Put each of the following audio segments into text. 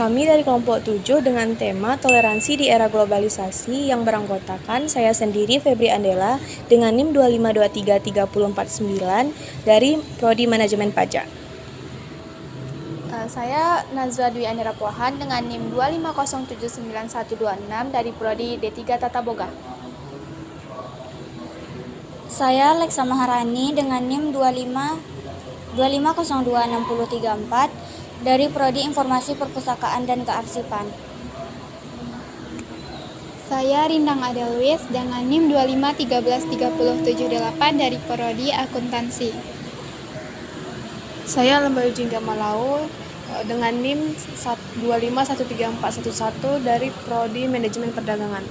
Kami dari kelompok 7 dengan tema Toleransi di Era Globalisasi yang beranggotakan saya sendiri Febri Andela dengan NIM 2523349 dari Prodi Manajemen Pajak. Saya Nazwa Dwi Andera Pohan dengan NIM 250799126 dari Prodi D3 Tata Boga. Saya Leksa Maharani dengan NIM 2502634 dari Prodi Informasi Perpustakaan dan Kearsipan. Saya Rindang Adelwis dengan NIM 2513378 dari Prodi Akuntansi. Saya Lembayu Jingga Malau dengan NIM 2513411 dari Prodi Manajemen Perdagangan.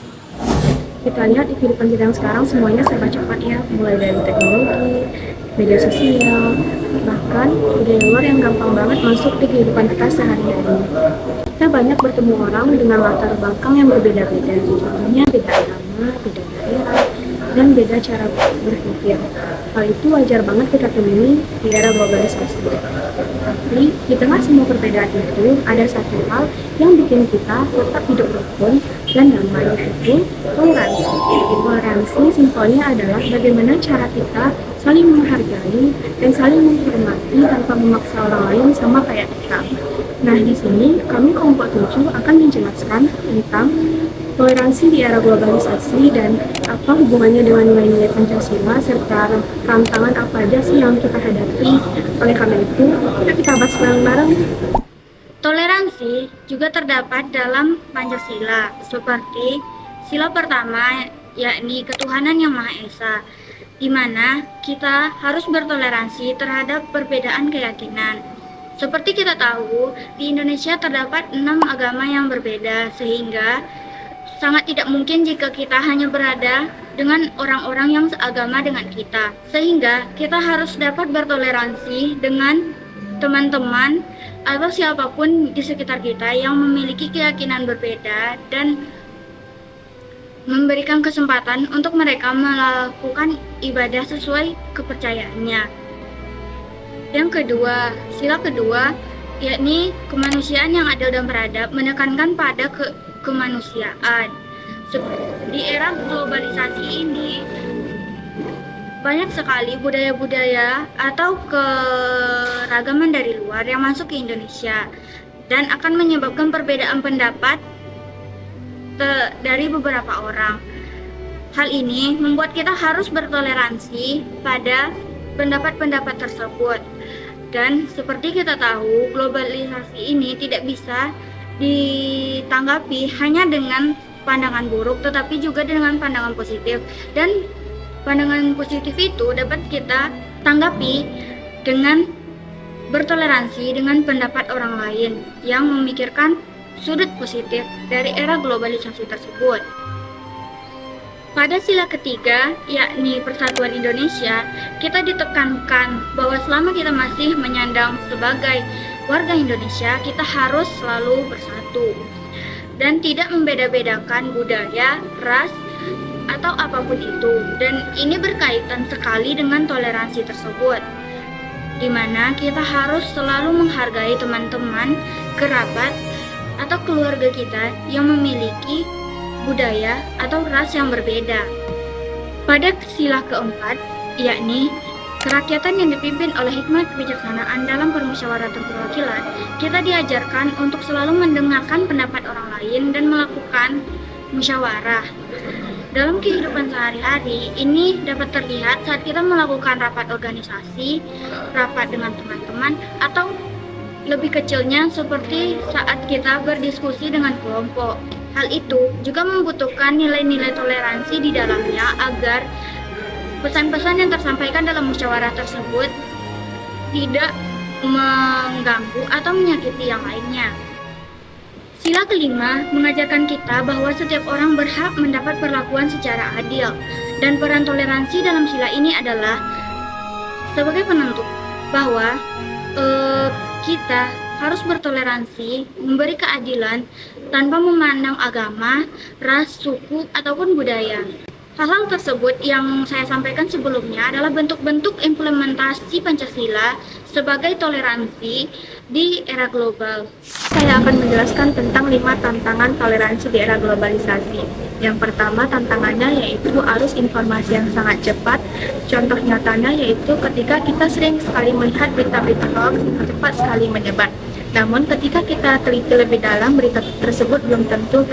Kita lihat di kehidupan kita yang sekarang semuanya serba cepat ya, mulai dari teknologi, media sosial, bahkan budaya luar yang gampang banget masuk di kehidupan kita sehari-hari. Kita banyak bertemu orang dengan latar belakang yang berbeda-beda, contohnya beda agama, beda daerah, dan beda cara berpikir. Hal itu wajar banget kita temui di era globalisasi. Tapi di tengah semua perbedaan itu, ada satu hal yang bikin kita tetap hidup rukun dan damai, yaitu toleransi. Toleransi simpelnya adalah bagaimana cara kita saling menghargai dan saling menghormati tanpa memaksa orang lain sama kayak kita. Nah, di sini kami kelompok 7 akan menjelaskan tentang toleransi di era globalisasi dan apa hubungannya dengan nilai-nilai Pancasila serta tantangan apa aja sih yang kita hadapi. Oleh karena itu, kita bahas bareng-bareng. Toleransi juga terdapat dalam Pancasila, seperti sila pertama yakni ketuhanan yang Maha Esa, di mana kita harus bertoleransi terhadap perbedaan keyakinan. Seperti kita tahu, di Indonesia terdapat 6 agama yang berbeda, sehingga sangat tidak mungkin jika kita hanya berada dengan orang-orang yang seagama dengan kita. Sehingga kita harus dapat bertoleransi dengan teman-teman atau siapapun di sekitar kita yang memiliki keyakinan berbeda dan memberikan kesempatan untuk mereka melakukan ibadah sesuai kepercayaannya. Yang kedua, sila kedua yakni kemanusiaan yang adil dan beradab, menekankan pada kemanusiaan. Di era globalisasi ini banyak sekali budaya-budaya atau keragaman dari luar yang masuk ke Indonesia dan akan menyebabkan perbedaan pendapat dari beberapa orang. Hal ini membuat kita harus bertoleransi pada pendapat-pendapat tersebut. Dan seperti kita tahu, globalisasi ini tidak bisa ditanggapi hanya dengan pandangan buruk, tetapi juga dengan pandangan positif. Dan pandangan positif itu dapat kita tanggapi dengan bertoleransi dengan pendapat orang lain yang memikirkan sudut positif dari era globalisasi tersebut. Pada sila ketiga, yakni Persatuan Indonesia, kita ditekankan bahwa selama kita masih menyandang sebagai warga Indonesia, kita harus selalu bersatu dan tidak membeda-bedakan budaya, ras, atau apapun itu. Dan ini berkaitan sekali dengan toleransi tersebut, di mana kita harus selalu menghargai teman-teman, kerabat, atau keluarga kita yang memiliki budaya atau ras yang berbeda. Pada sila keempat, yakni kerakyatan yang dipimpin oleh hikmat kebijaksanaan dalam permusyawaratan perwakilan, kita diajarkan untuk selalu mendengarkan pendapat orang lain dan melakukan musyawarah. Dalam kehidupan sehari-hari, ini dapat terlihat saat kita melakukan rapat organisasi, rapat dengan teman-teman, atau lebih kecilnya seperti saat kita berdiskusi dengan kelompok. Hal itu juga membutuhkan nilai-nilai toleransi di dalamnya agar pesan-pesan yang tersampaikan dalam musyawarah tersebut tidak mengganggu atau menyakiti yang lainnya. Sila kelima mengajarkan kita bahwa setiap orang berhak mendapat perlakuan secara adil, dan peran toleransi dalam sila ini adalah sebagai penentu bahwa kita harus bertoleransi, memberi keadilan tanpa memandang agama, ras, suku, ataupun budaya. Hal-hal tersebut yang saya sampaikan sebelumnya adalah bentuk-bentuk implementasi Pancasila sebagai toleransi di era global. Saya akan menjelaskan tentang 5 tantangan toleransi di era globalisasi. Yang pertama tantangannya yaitu arus informasi yang sangat cepat. Contoh nyatanya yaitu ketika kita sering sekali melihat berita-berita hoax yang cepat sekali menyebar. Namun ketika kita teliti lebih dalam, berita tersebut belum tentu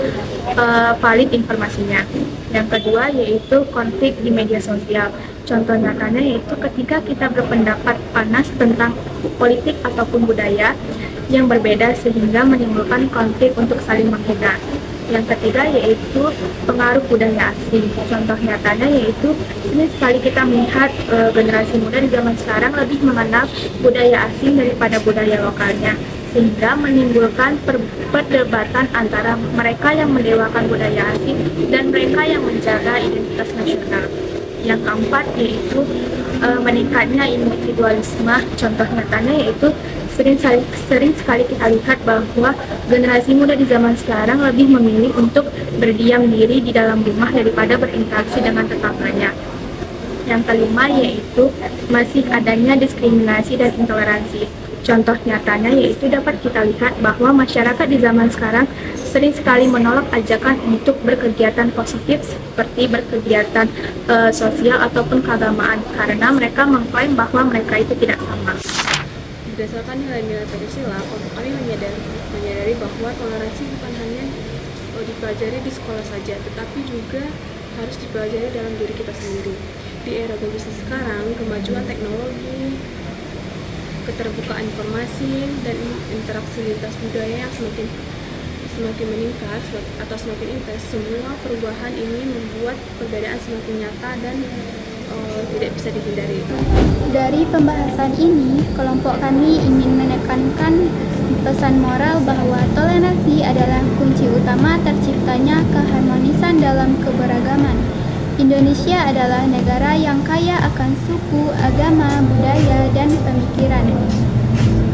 valid informasinya. Yang kedua yaitu konflik di media sosial. Contoh nyatanya yaitu ketika kita berpendapat panas tentang politik ataupun budaya yang berbeda sehingga menimbulkan konflik untuk saling menghina. Yang ketiga yaitu pengaruh budaya asing. Contoh nyatanya yaitu sering sekali kita melihat generasi muda di zaman sekarang lebih mengenal budaya asing daripada budaya lokalnya, sehingga menimbulkan perdebatan antara mereka yang mendewakan budaya asing dan mereka yang menjaga identitas nasional. Yang keempat yaitu meningkatnya individualisme. Contoh nyatanya yaitu sering sekali kita lihat bahwa generasi muda di zaman sekarang lebih memilih untuk berdiam diri di dalam rumah daripada berinteraksi dengan tetangganya. Yang kelima yaitu masih adanya diskriminasi dan intoleransi. Contoh nyatanya yaitu dapat kita lihat bahwa masyarakat di zaman sekarang sering sekali menolak ajakan untuk berkegiatan positif seperti berkegiatan sosial ataupun keagamaan karena mereka mengklaim bahwa mereka itu tidak sama. Berdasarkan nilai-nilai Pancasila, kelompok kami menyadari bahwa toleransi bukan hanya dipelajari di sekolah saja, tetapi juga harus dipelajari dalam diri kita sendiri. Di era globalisasi sekarang, kemajuan teknologi, keterbukaan informasi, dan interaksi lintas budaya yang semakin meningkat atau semakin intens, semua perubahan ini membuat perbedaan semakin nyata dan tidak bisa dihindari. Dari pembahasan ini, kelompok kami ingin menekankan pesan moral bahwa toleransi adalah kunci utama terciptanya keharmonisan dalam keberagaman. Indonesia adalah negara yang kaya akan suku, agama, budaya, dan pemikiran.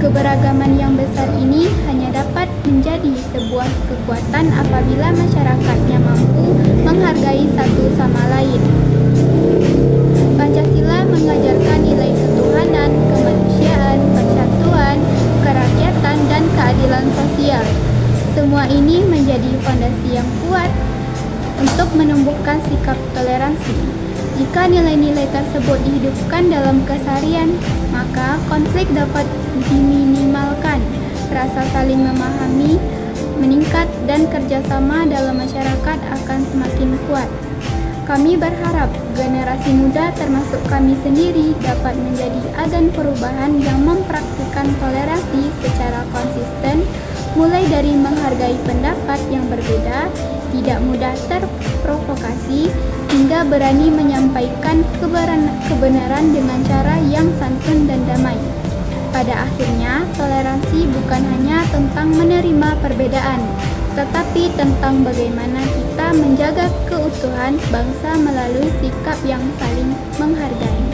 Keberagaman yang besar ini hanya dapat menjadi sebuah kekuatan apabila masyarakatnya mampu menghargai satu sama lain. Pancasila mengajarkan nilai ketuhanan, kemanusiaan, persatuan, kerakyatan, dan keadilan sosial. Semua ini menjadi fondasi yang kuat untuk menumbuhkan sikap toleransi. Jika nilai-nilai tersebut dihidupkan dalam keseharian, maka konflik dapat diminimalkan, rasa saling memahami meningkat, dan kerjasama dalam masyarakat akan semakin kuat. Kami berharap generasi muda termasuk kami sendiri dapat menjadi agen perubahan yang mempraktikkan toleransi secara konsisten, mulai dari menghargai pendapat yang berbeda, tidak mudah terprovokasi, hingga berani menyampaikan kebenaran dengan cara yang santun dan damai. Pada akhirnya, toleransi bukan hanya tentang menerima perbedaan, tetapi tentang bagaimana kita menjaga keutuhan bangsa melalui sikap yang saling menghargai.